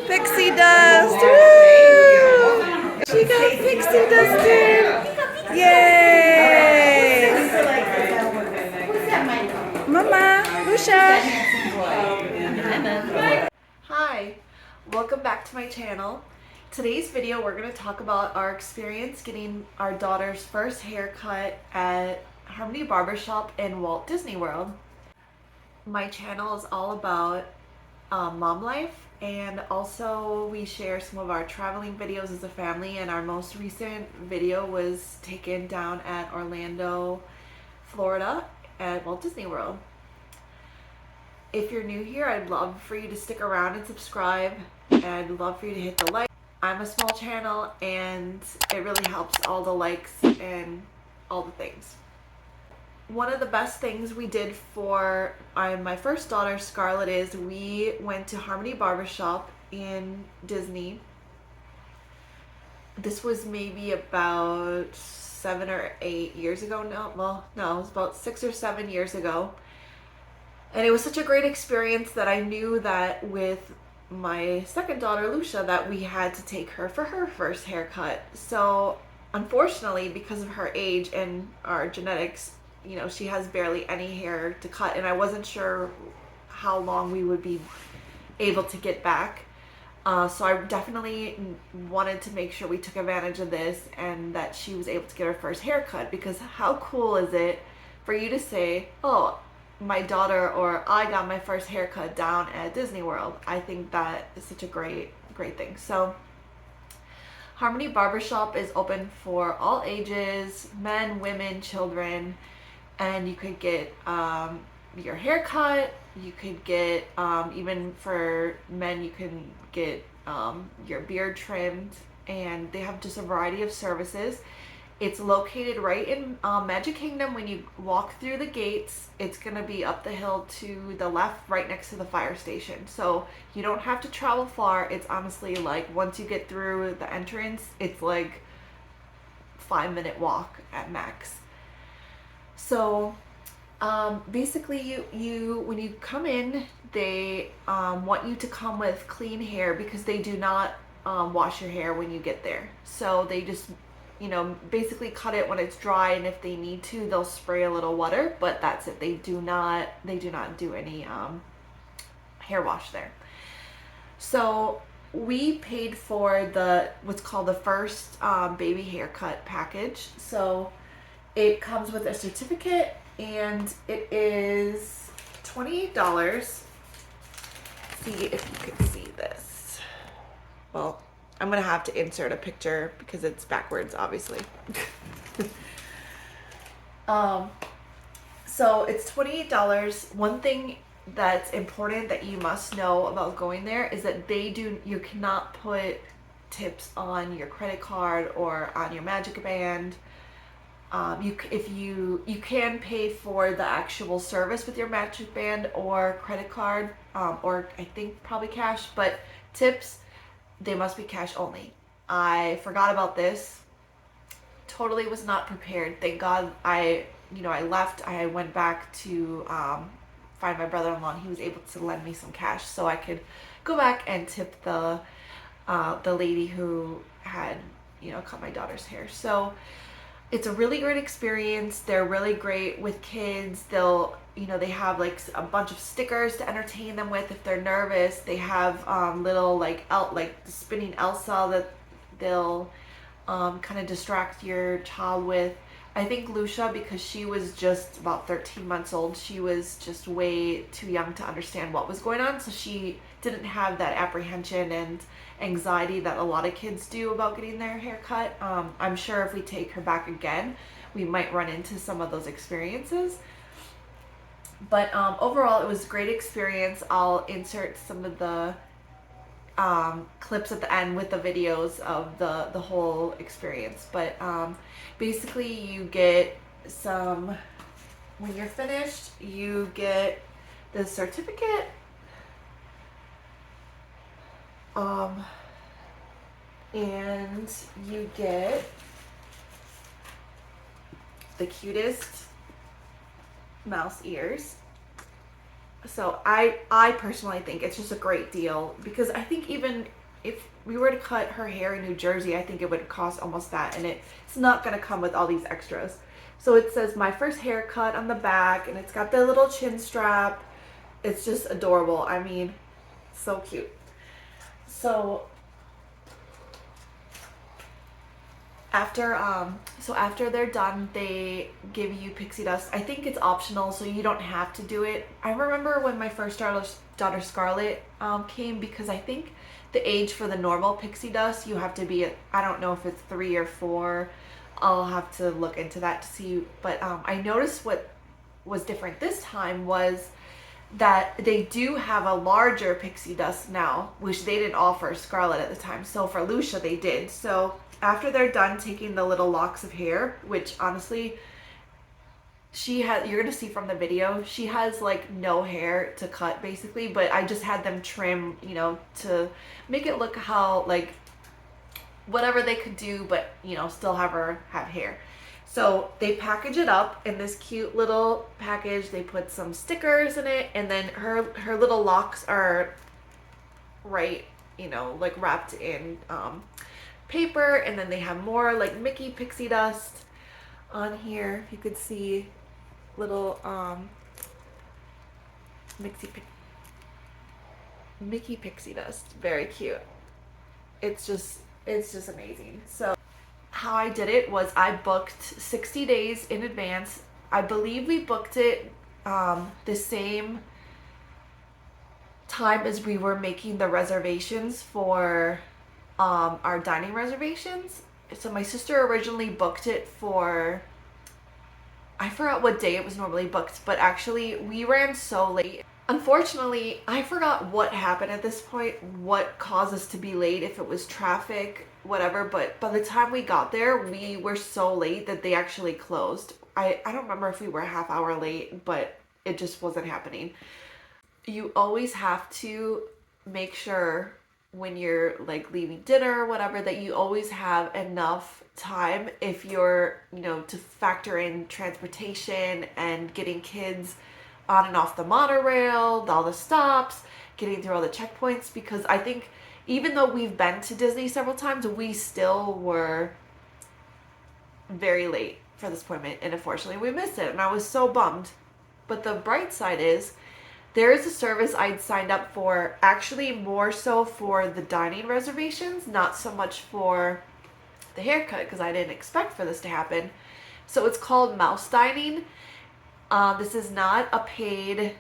Pixie dust. Woo! She got pixie dusted. Yay! Mama, Lucia. Hi, welcome back to my channel. Today's video we're going to talk about our experience getting our daughter's first haircut at Harmony Barbershop in Walt Disney World. My channel is all about mom life, and also we share some of our traveling videos as a family, and our most recent video was taken down at Orlando, Florida at Walt Disney World. If you're new here, I'd love for you to stick around and subscribe, and I'd love for you to hit the like. I'm a small channel and it really helps, all the likes and all the things. One of the best things we did for my first daughter, Scarlett, is we went to Harmony Barbershop in Disney. This was maybe about 7 or 8 years ago. No, it was about 6 or 7 years ago. And it was such a great experience that I knew that with my second daughter, Lucia, that we had to take her for her first haircut. So unfortunately, because of her age and our genetics, you know, she has barely any hair to cut, and I wasn't sure how long we would be able to get back. So I definitely wanted to make sure we took advantage of this and that she was able to get her first haircut, because how cool is it for you to say, oh, my daughter or I got my first haircut down at Disney World. I think that is such a great thing. So Harmony Barbershop is open for all ages, men, women, children, and you could get your hair cut. You could get, even for men, you can get your beard trimmed, and they have just a variety of services. It's located right in Magic Kingdom. When you walk through the gates, it's going to be up the hill to the left, right next to the fire station. So you don't have to travel far. It's honestly like, once you get through the entrance, it's like 5-minute walk at max. So basically you when you come in, they want you to come with clean hair, because they do not wash your hair when you get there. So they just, you know, basically cut it when it's dry, and if they need to, they'll spray a little water, but that's it. They do not do any hair wash there. So we paid for what's called the first baby haircut package. So it comes with a certificate, and it is $28. See if you can see this. Well, I'm gonna have to insert a picture because it's backwards, obviously. So it's $28. One thing that's important that you must know about going there is that you cannot put tips on your credit card or on your Magic Band. You can pay for the actual service with your Magic Band or credit card, or I think probably cash, but tips, they must be cash only. I forgot about this. Totally was not prepared. Thank God I left. I went back to find my brother-in-law, and he was able to lend me some cash so I could go back and tip the lady who had, cut my daughter's hair. So it's a really great experience. They're really great with kids. They have like a bunch of stickers to entertain them with if they're nervous. They have little like spinning Elsa that they'll kind of distract your child with. I think Lucia, because she was just about 13 months old, she was just way too young to understand what was going on, so she didn't have that apprehension and anxiety that a lot of kids do about getting their hair cut. I'm sure if we take her back again, we might run into some of those experiences. But overall, it was a great experience. I'll insert some of the clips at the end with the videos of the whole experience. But basically, you get when you're finished, you get the certificate, and you get the cutest mouse ears. So I personally think it's just a great deal, because I think even if we were to cut her hair in New Jersey, I think it would cost almost that, and it's not going to come with all these extras. So it says my first haircut on the back, and it's got the little chin strap. It's just adorable. I mean, so cute. So after they're done, they give you pixie dust. I think it's optional, so you don't have to do it. I remember when my first daughter Scarlett came, because I think the age for the normal pixie dust, you have to be at, I don't know if it's 3 or 4. I'll have to look into that to see. But I noticed what was different this time was that they do have a larger pixie dust now, which they didn't offer Scarlett at the time. So for Lucia, they did. So after they're done taking the little locks of hair, which honestly, you're gonna see from the video, she has like no hair to cut basically, but I just had them trim, to make it look how, like, whatever they could do, but still have her have hair. So they package it up in this cute little package. They put some stickers in it, and then her little locks are right, like wrapped in paper, and then they have more like Mickey pixie dust on here. You could see little Mickey pixie dust. Very cute. It's just amazing. So how I did it was I booked 60 days in advance. I believe we booked it the same time as we were making the reservations for our dining reservations. So my sister originally booked it for, I forgot what day it was normally booked, but actually we ran so late. Unfortunately, I forgot what happened at this point, what caused us to be late, if it was traffic, whatever, but by the time we got there, we were so late that they actually closed. I don't remember if we were a half hour late, but it just wasn't happening. You always have to make sure when you're like leaving dinner or whatever that you always have enough time, if you're, to factor in transportation and getting kids on and off the monorail, all the stops, getting through all the checkpoints, because I think even though we've been to Disney several times, we still were very late for this appointment, and unfortunately we missed it, and I was so bummed. But the bright side is there is a service I'd signed up for, actually more so for the dining reservations, not so much for the haircut, because I didn't expect for this to happen. So it's called Mouse Dining. This is not a paid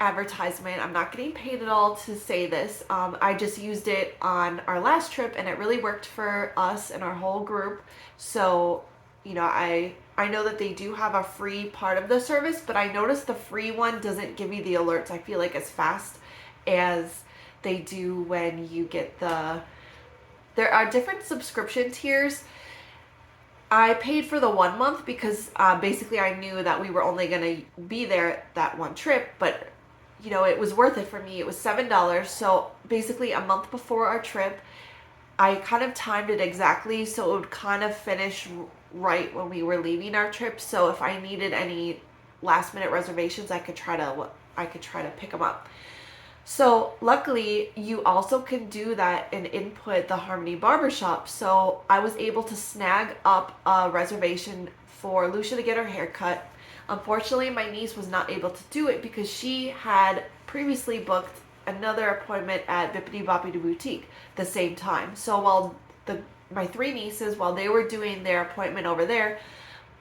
advertisement. I'm not getting paid at all to say this. I just used it on our last trip, and it really worked for us and our whole group. So, I know that they do have a free part of the service, but I noticed the free one doesn't give you the alerts, I feel like, as fast as they do when you get there are different subscription tiers. I paid for the 1 month because basically I knew that we were only going to be there that one trip, but it was worth it for me. It was $7. So basically a month before our trip, I kind of timed it exactly so it would kind of finish right when we were leaving our trip. So if I needed any last minute reservations, I could try to pick them up. So luckily you also can do that and input the Harmony Barbershop. So I was able to snag up a reservation for Lucia to get her hair cut. Unfortunately, my niece was not able to do it because she had previously booked another appointment at Bippity Boppity Boutique the same time. So while my 3 nieces, while they were doing their appointment over there,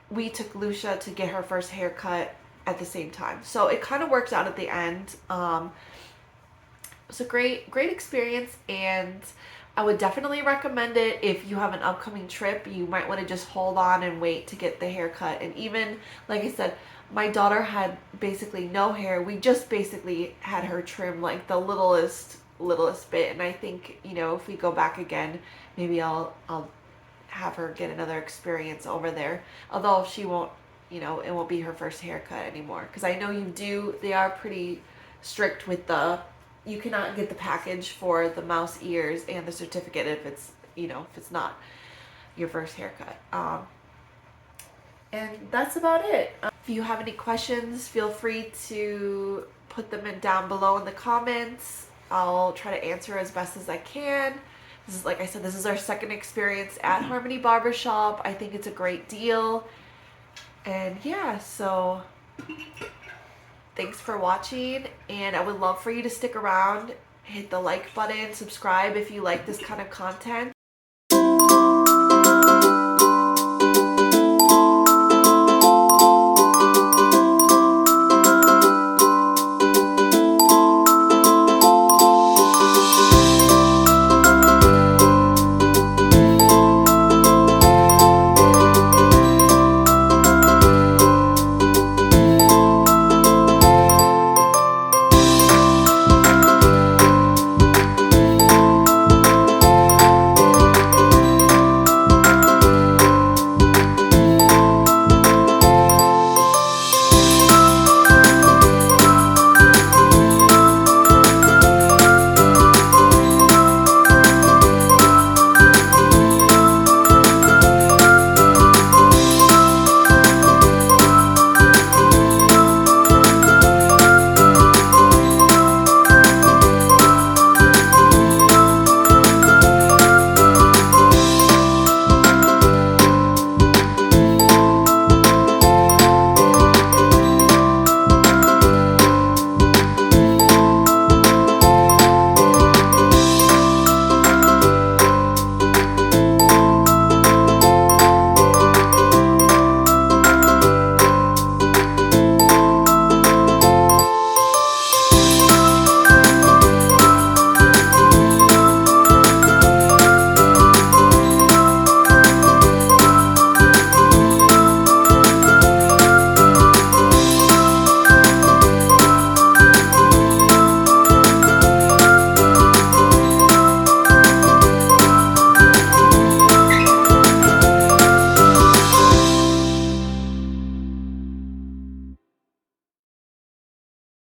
we took Lucia to get her first haircut at the same time. So it kind of worked out at the end. It was a great experience, and I would definitely recommend it if you have an upcoming trip. You might want to just hold on and wait to get the haircut. And even, like I said, my daughter had basically no hair. We just basically had her trim like the littlest bit. And I think, if we go back again, maybe I'll have her get another experience over there. Although she won't, it won't be her first haircut anymore. Because I know they are pretty strict with you cannot get the package for the mouse ears and the certificate if it's not your first haircut. And that's about it. If you have any questions, feel free to put them in down below in the comments. I'll try to answer as best as I can. This is, like I said, this is our second experience at Harmony Barbershop. I think it's a great deal. And yeah, so thanks for watching, and I would love for you to stick around, hit the like button, subscribe if you like this kind of content.